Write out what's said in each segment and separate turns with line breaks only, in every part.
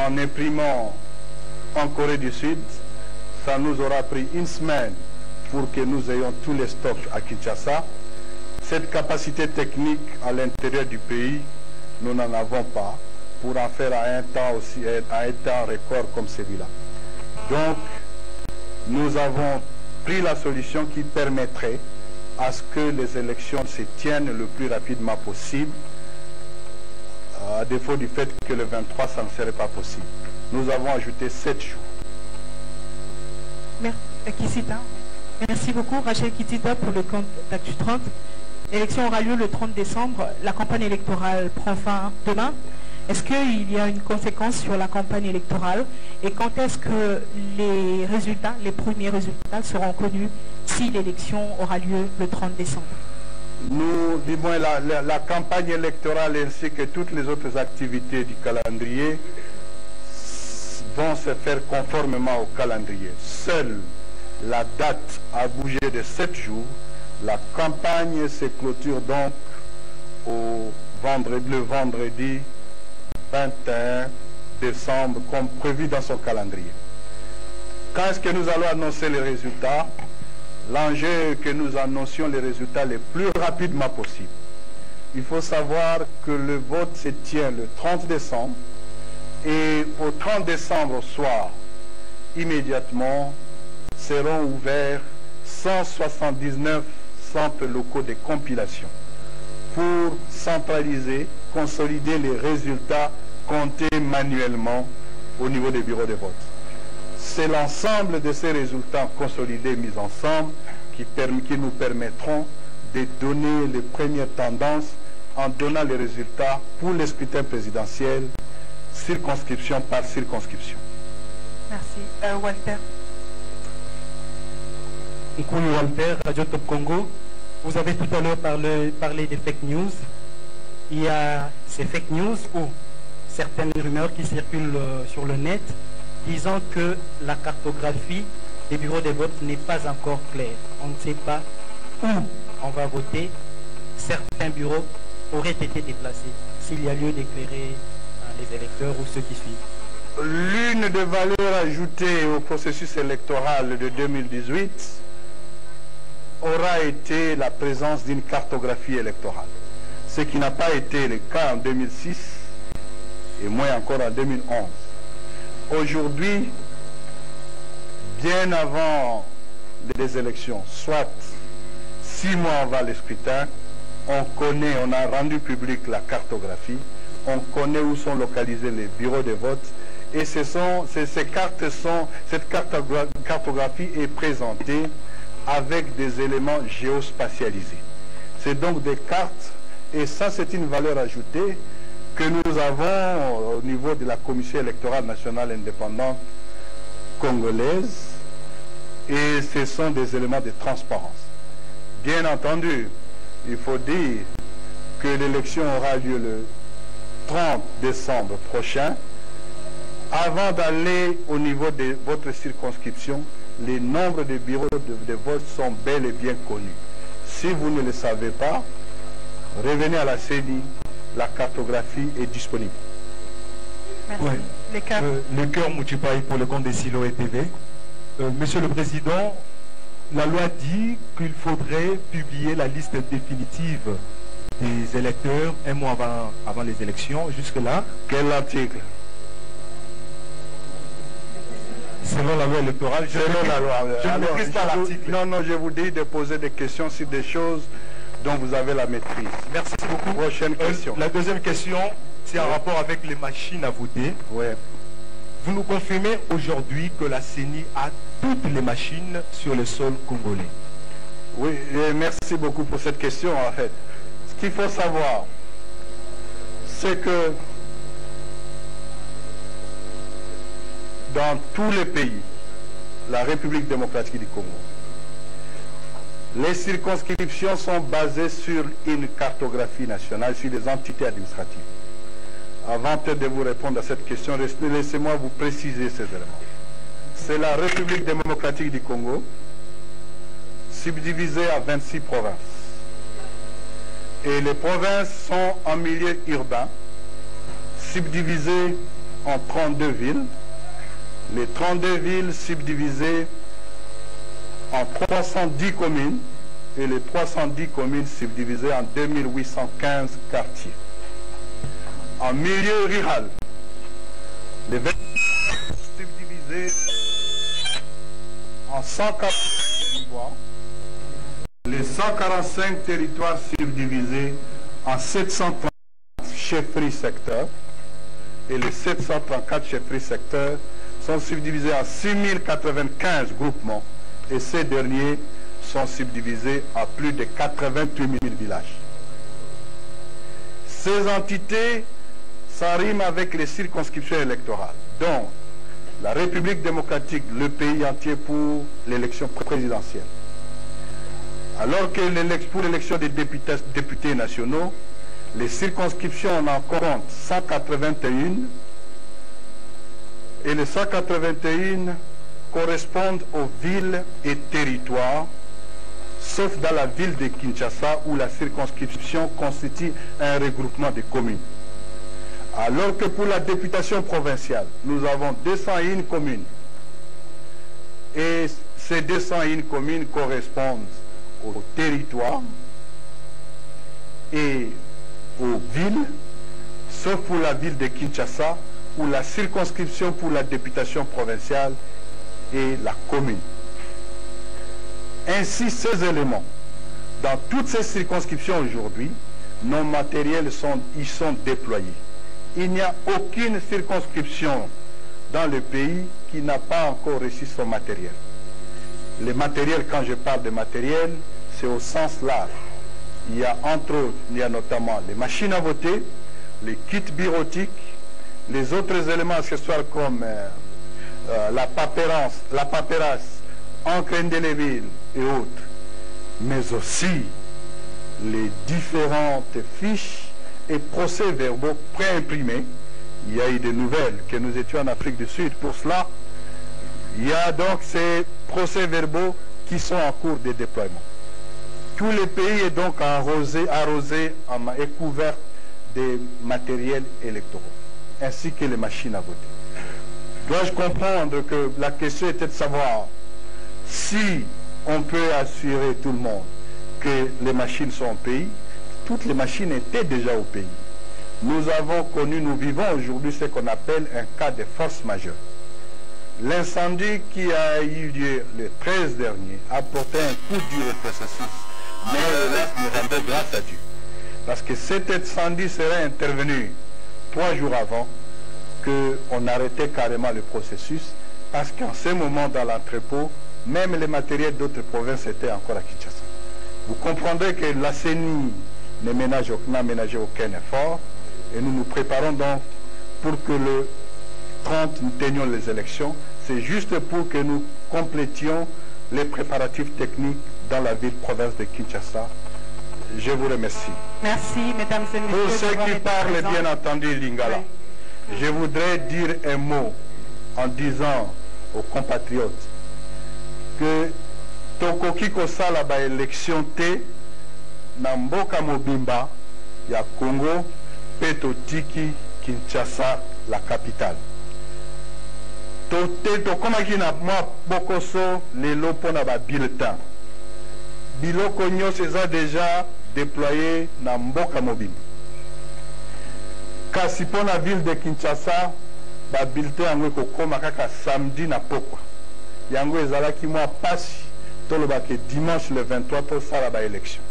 en imprimant en Corée du Sud. Ça nous aura pris une semaine pour que nous ayons tous les stocks à Kinshasa. Cette capacité technique à l'intérieur du pays, nous n'en avons pas pour en faire à un temps record comme celui-là. Donc, nous avons pris la solution qui permettrait à ce que les élections se tiennent le plus rapidement possible, à défaut du fait que le 23, ça ne serait pas possible. Nous avons ajouté 7 jours.
Merci beaucoup, Rachel Kitita, pour le compte d'Actu 30. L'élection aura lieu le 30 décembre. La campagne électorale prend fin demain. Est-ce qu'il y a une conséquence sur la campagne électorale? Et quand est-ce que les résultats, les premiers résultats seront connus si l'élection aura lieu le 30 décembre?
Nous, du moins, la campagne électorale ainsi que toutes les autres activités du calendrier vont se faire conformément au calendrier. Seule la date a bougé de 7 jours. La campagne se clôture donc le vendredi 21 décembre, comme prévu dans son calendrier. Quand est-ce que nous allons annoncer les résultats? L'enjeu est que nous annoncions les résultats les plus rapidement possible. Il faut savoir que le vote se tient le 30 décembre et au 30 décembre au soir, immédiatement, seront ouverts 179 centres locaux de compilation pour centraliser, consolider les résultats comptés manuellement au niveau des bureaux de vote. C'est l'ensemble de ces résultats consolidés, mis ensemble, qui nous permettront de donner les premières tendances en donnant les résultats pour les scrutins présidentiels, circonscription par circonscription.
Merci. Walter.
Walter, Radio Top Congo. Vous avez tout à l'heure parlé des fake news. Il y a ces fake news ou certaines rumeurs qui circulent sur le net disant que la cartographie des bureaux de vote n'est pas encore claire. On ne sait pas où on va voter. Certains bureaux auraient été déplacés. S'il y a lieu d'éclairer les électeurs ou ceux qui suivent.
L'une des valeurs ajoutées au processus électoral de 2018 aura été la présence d'une cartographie électorale. Ce qui n'a pas été le cas en 2006 et moins encore en 2011. Aujourd'hui, bien avant les élections, soit 6 mois avant le scrutin, on a rendu public la cartographie, on connaît où sont localisés les bureaux de vote et cette cartographie est présentée avec des éléments géospatialisés. C'est donc des cartes, et ça c'est une valeur ajoutée que nous avons au niveau de la Commission électorale nationale indépendante congolaise, et ce sont des éléments de transparence. Bien entendu, il faut dire que l'élection aura lieu le 30 décembre prochain. Avant d'aller au niveau de votre circonscription, les nombres de bureaux de vote sont bel et bien connus. Si vous ne le savez pas, revenez à la CENI, la cartographie est disponible.
Merci.
Ouais. Le cœur Mouchipaï pour le compte des Silo et TV. Monsieur le Président, la loi dit qu'il faudrait publier la liste définitive des électeurs un mois avant les élections. Jusque-là.
Quel article?
Selon la loi électorale,
selon la loi.
Je ne maîtrise pas l'article.
Non, je vous dis de poser des questions sur des choses dont vous avez la maîtrise.
Merci beaucoup.
Prochaine question.
La deuxième question, c'est en rapport avec les machines à voter.
Ouais.
Vous nous confirmez aujourd'hui que la CENI a toutes les machines sur le sol congolais?
Oui, et merci beaucoup pour cette question en fait. Ce qu'il faut savoir, c'est que dans tous les pays, la République démocratique du Congo, les circonscriptions sont basées sur une cartographie nationale, sur les entités administratives. Avant peut-être de vous répondre à cette question, laissez-moi vous préciser ces éléments. C'est la République démocratique du Congo, subdivisée à 26 provinces. Et les provinces sont en milieu urbain, subdivisées en 32 villes. Les 32 villes subdivisées en 310 communes et les 310 communes subdivisées en 2815 quartiers. En milieu rural, les 20 subdivisés en 145 territoires, les 145 territoires subdivisés en 730 chefferies secteurs et les 734 chefferies secteurs sont subdivisés en 6095 groupements et ces derniers sont subdivisés en plus de 88 000 villages. Ces entités s'arriment avec les circonscriptions électorales, dont la République démocratique, le pays entier pour l'élection présidentielle. Alors que pour l'élection des députés nationaux, les circonscriptions en comptent 181 et les 181 correspondent aux villes et territoires, sauf dans la ville de Kinshasa où la circonscription constitue un regroupement de communes. Alors que pour la députation provinciale, nous avons 201 communes et ces 201 communes correspondent aux territoires et aux villes, sauf pour la ville de Kinshasa, où la circonscription pour la députation provinciale est la commune. Ainsi, ces éléments, dans toutes ces circonscriptions aujourd'hui, nos matériels y sont déployés. Il n'y a aucune circonscription dans le pays qui n'a pas encore reçu son matériel. Les matériels, quand je parle de matériel, c'est au sens large. Il y a entre autres, il y a notamment les machines à voter, les kits bureautiques, les autres éléments accessoires comme la paperasse, encre indélébile et autres, mais aussi les différentes fiches et procès-verbaux préimprimés. Il y a eu des nouvelles que nous étions en Afrique du Sud pour cela. Il y a donc ces procès-verbaux qui sont en cours de déploiement. Tout le pays est donc arrosé et couvert des matériels électoraux, ainsi que les machines à voter. Dois-je comprendre que la question était de savoir si on peut assurer tout le monde que les machines sont au pays? Toutes les machines étaient déjà au pays. Nous avons connu, nous vivons aujourd'hui ce qu'on appelle un cas de force majeure. L'incendie qui a eu lieu le 13 dernier a porté un coup dur au processus. Mais nous rendons grâce à Dieu. Parce que cet incendie serait intervenu 3 jours avant qu'on arrêtait carrément le processus. Parce qu'en ce moment, dans l'entrepôt, même les matériels d'autres provinces étaient encore à Kinshasa. Vous comprendrez que la CENI n'a ménagé aucun effort. Et nous nous préparons donc pour que le 30, nous tenions les élections. C'est juste pour que nous complétions les préparatifs techniques dans la ville-province de Kinshasa. Je vous remercie.
Merci, mesdames et messieurs.
Pour ceux qui parlent, bien entendu, Lingala, je voudrais dire un mot en disant aux compatriotes que Tokoki Kosala ba élection te na mboka mobimba ya Congo Peto Tiki Kinshasa, la capitale. Tokomaki na mwa bokoso lelo pona ba bulletin. Biloko nyonso eza déjà déployé na mboka mobile. Kasi pona ville de Kinshasa, ba bulletin yango ekokoma kaka samedi na pokwa. Yango ezalaki mwa pasi tolobake dimanche le 23 pour sala ba élection.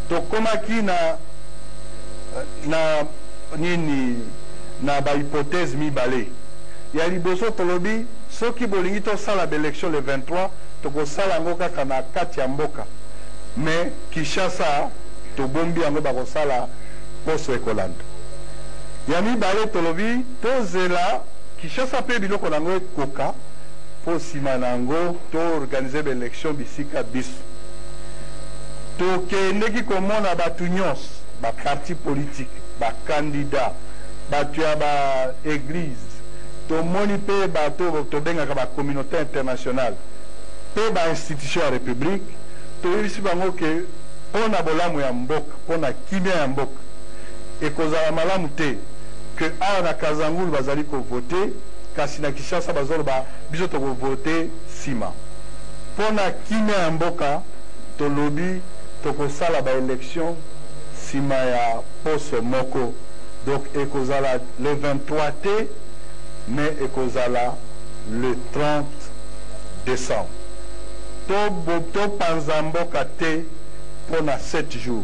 Tokomaki na ba hypothèse mibale. Ya liboso tolobi soki bolingi tosala ba élection le 23 tokosala yango kaka na kati ya mboka. Mais Kinshasa tobombi yango bakosala poso ekolanda. Ya mibale tolobi tozela Kinshasa pe biloko nango ekoka po sima nango to organiser ba élection bisika biso. Tokendeki komona batu nyonso ba parti politique, ba candidat, batu ya ba église, tomoni pe bato tobengaka ba communauté internationale, pe ba institution ya république, toyebisi bango ke mpona bolamu ya mboka, mpona kimia ya mboka ekozala malamu te que awa na Kazangulu bazali ko voter kasi na Kinshasa bazoloba biso to ko voter sima pona kimia ya mboka tolobi to ko sala ba élection sima ya poste moko donc ekozala le 23 t mais ekozala le 30 décembre to panza mboka te pona 7 jours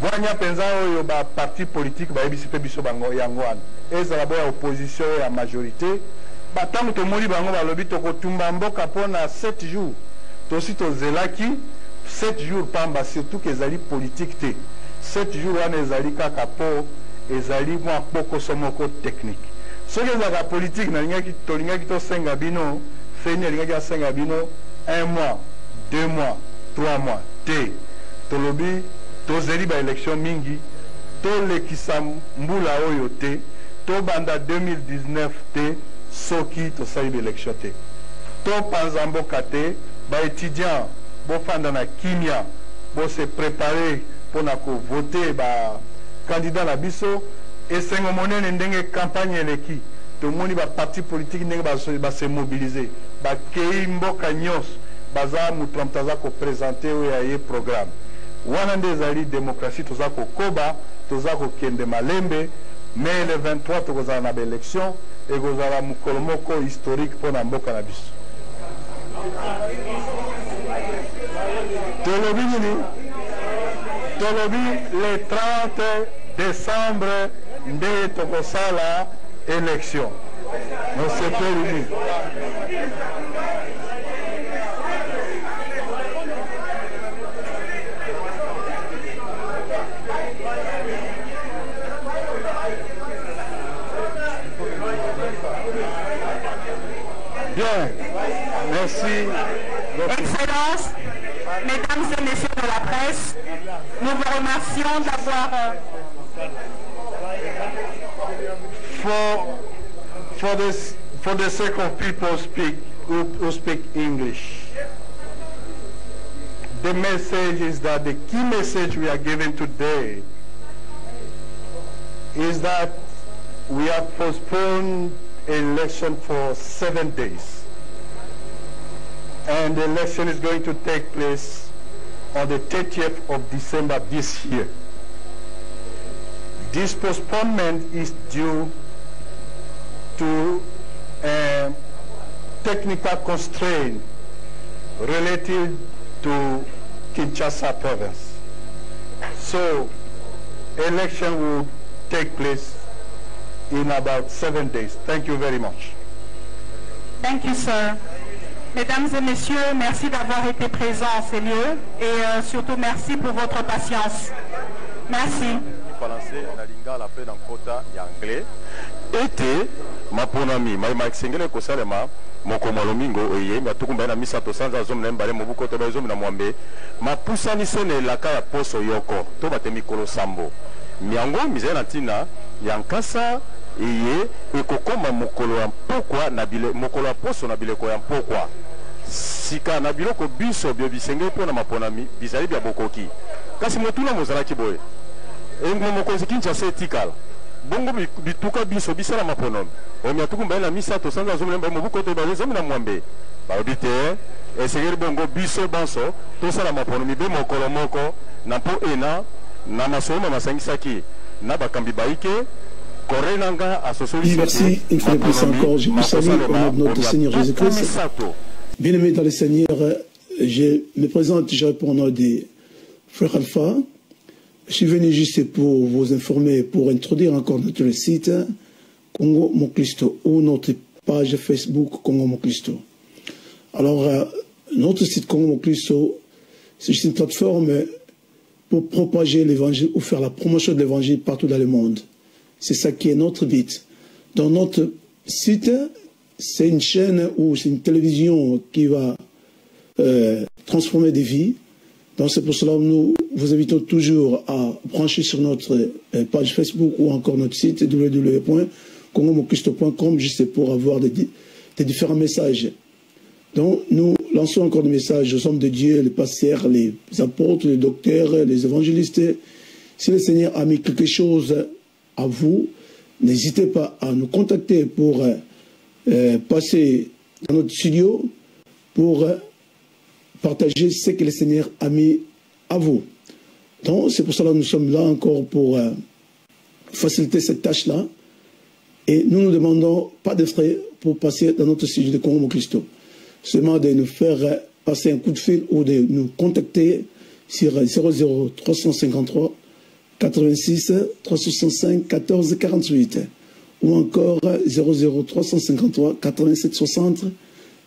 Boanya penza oyo ba parti politique ba ebisi pe biso bango yango wana ezala boya opposition ya majorité ba tango to moli bango ba lobi to ko tumba mboka pona 7 jours to si to zelaki 7 jours pamba surtout que ezali politique te 7 jours wana ezali kaka po ezali mwa poko somoko technique soki ezaka politique na lingaki to senga bino feni lingaki asenga bino 1 mois 2 mois 3 mois te to lobi tozeli ba élection mingi to lekisa mbula oyo te to banda 2019 te soki to sali élection te to panza mboka te ba étudiant bo fanda na kimia bo se préparer pona ko voter ba candidat na biso esengo monene ndenge campagne eleki to moni ba parti politique ndenge ba se mobiliser ba kei mboka nyos baza mutramtaza ko présenter oyo ya programme wana nde ezali démocratie toza kokoba toza kokende malembe mais le 23 tokozala na baélection ekozala mokolo moko historique mpona mboka na biso tolobi nini tolobi le 30 décembre nde tokosala élection nosepeli Bien, merci.
Excellences, mesdames et messieurs de la presse, nous vous remercions d'avoir...
For the sake of people who speak English, the message is that the key message we are giving today is that we have postponed election for 7 days, and the election is going to take place on the 30th of December this year. This postponement is due to technical constraint related to Kinshasa province. So election will take place in about 7 days. Thank you very much.
Thank you, sir. Mesdames et messieurs, merci d'avoir été présents en ces lieux et surtout merci pour votre patience. Merci.
Français na linga la pe na kota ya anglais ete maponami ma sengele ko salema moko malomingo oye ya tukumba na misa to sanza zomu na mbale mobuko to bazomu na mwambe mapusani sene la ka ya poso yoko to batemi kolo sambo miango mizela na tina ya nkasa eye ekokoma mokolo ya mpokwa na bile mokolo ya poso na bileko ya mpokwa sika na biloko biso bio bisenge mpo na maponami bizali bya bokoki kasi motuna mozalaki boye engo mokonzi Kinshasa etikala bongo bituka biso bisala maponomi omi atukumba na misa to sanza zomu na mobuko to bazomu na mwambe baobite esengeli bongo biso banso to sala maponomi be mokolo moko na mpo ena na masomo masangisaki na bakambi baike.
Merci, une fois de plus encore, je vous salue au nom de notre Seigneur Jésus-Christ. Bien-aimés dans le Seigneur, je me présente, je réponds au nom des frères Alpha. Je suis venu juste pour vous informer, pour introduire encore notre site Congo Mokristo ou notre page Facebook Congo Mokristo. Alors, notre site Congo Mokristo, c'est juste une plateforme pour propager l'évangile ou faire la promotion de l'évangile partout dans le monde. C'est ça qui est notre but. Dans notre site, c'est une chaîne ou c'est une télévision qui va transformer des vies. Donc c'est pour cela que nous vous invitons toujours à brancher sur notre page Facebook ou encore notre site www.congomokristo.com juste pour avoir des différents messages. Donc nous lançons encore des messages aux hommes de Dieu, les pasteurs, les apôtres, les docteurs, les évangélistes. Si le Seigneur a mis quelque chose à vous, n'hésitez pas à nous contacter pour passer dans notre studio pour partager ce que le Seigneur a mis à vous. Donc, c'est pour cela que nous sommes là encore pour faciliter cette tâche-là. Et nous ne demandons pas de frais pour passer dans notre studio de Congo Christo. Seulement de nous faire passer un coup de fil ou de nous contacter sur 00 353 86 365 14 48 ou encore 00 353 87 60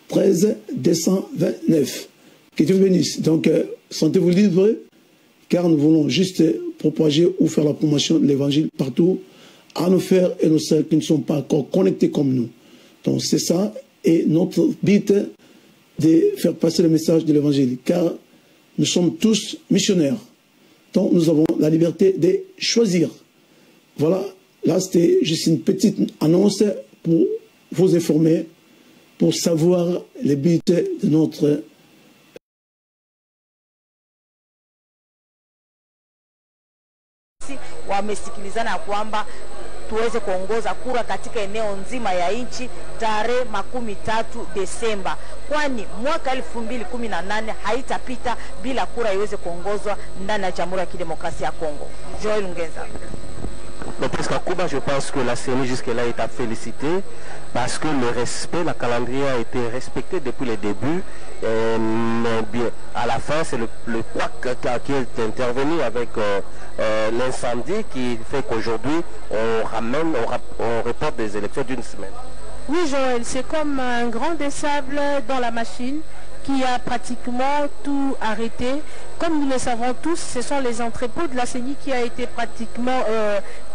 13 229. Que Dieu vous bénisse. Donc, sentez-vous libre, car nous voulons juste propager ou faire la promotion de l'évangile partout à nos frères et nos sœurs qui ne sont pas encore connectés comme nous. Donc, c'est ça, et notre but de faire passer le message de l'évangile, car nous sommes tous missionnaires. Donc, nous avons la liberté de choisir. Voilà, là, c'était juste une petite annonce pour vous informer, pour savoir les buts de notre
wamesikilizana kwamba tuweze kuongoza kura katika eneo nzima ya nchi tarehe 13 Desemba, kwani mwaka 2018 haitapita bila kura iweze kuongozwa ndani ya Jamhuri ya Kidemokrasia ya Kongo. Joel Ngenza.
Le président Kuba, je pense que la CENI jusque-là est à féliciter parce que le respect, la calendrier a été respecté depuis le début. Mais bien, à la fin, c'est le couac qui est intervenu avec l'incendie qui fait qu'aujourd'hui, on reporte des élections d'une semaine.
Oui, Joël, c'est comme un grain de sable dans la machine qui a pratiquement tout arrêté. Comme nous le savons tous, ce sont les entrepôts de la CENI qui a été pratiquement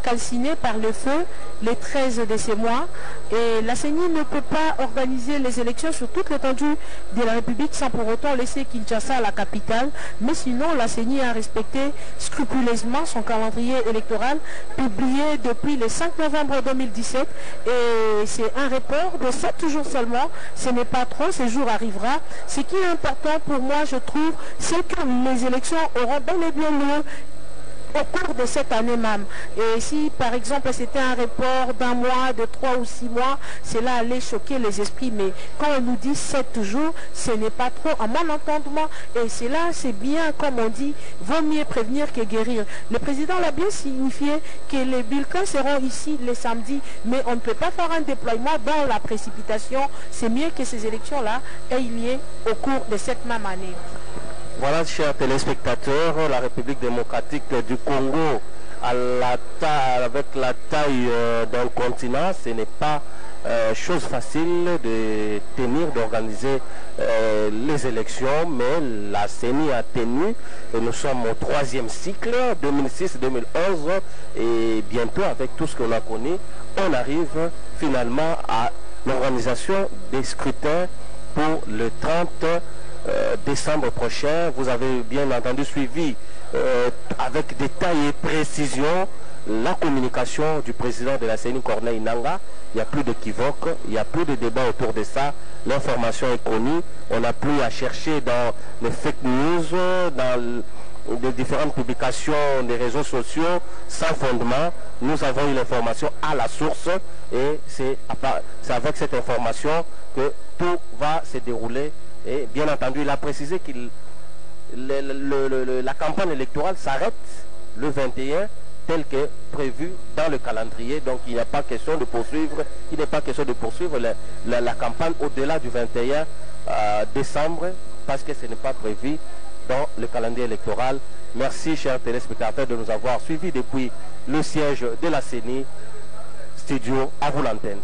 calciné par le feu les 13 de ces mois. Et la CENI ne peut pas organiser les élections sur toute l'étendue de la République sans pour autant laisser Kinshasa, la capitale. Mais sinon, la CENI a respecté scrupuleusement son calendrier électoral publié depuis le 5 novembre 2017. Et c'est un report de 7 jours seulement. Ce n'est pas trop, ce jour arrivera. Ce qui est important pour moi, je trouve, c'est que les élections auront bel et bien lieu au cours de cette année même. Et si par exemple c'était un report d'un mois, de 3 ou 6 mois, cela allait choquer les esprits. Mais quand on nous dit 7 jours, ce n'est pas trop à mon entendement. Et cela, c'est bien, comme on dit, vaut mieux prévenir que guérir. Le président l'a bien signifié que les bulletins seront ici les samedis, mais on ne peut pas faire un déploiement dans la précipitation. C'est mieux que ces élections-là aient lieu au cours de cette même année.
Voilà, chers téléspectateurs, la République démocratique du Congo, avec la taille d'un continent, ce n'est pas chose facile de tenir, d'organiser les élections, mais la CENI a tenu, et nous sommes au 3e cycle, 2006-2011, et bientôt, avec tout ce qu'on a connu, on arrive finalement à l'organisation des scrutins pour le 30 décembre prochain. Vous avez bien entendu suivi avec détail et précision la communication du président de la CENI, Corneille Nangaa. Il n'y a plus d'équivoque, il n'y a plus de débat autour de ça. L'information est connue. On n'a plus à chercher dans les fake news, dans les différentes publications des réseaux sociaux sans fondement. Nous avons eu l'information à la source et c'est avec cette information que tout va se dérouler. Et bien entendu, il a précisé que la campagne électorale s'arrête le 21 tel que prévu dans le calendrier. Donc il n'y a pas question de poursuivre, la campagne au-delà du 21 décembre parce que ce n'est pas prévu dans le calendrier électoral. Merci chers téléspectateurs de nous avoir suivis depuis le siège de la CENI. Studio, à vous l'antenne.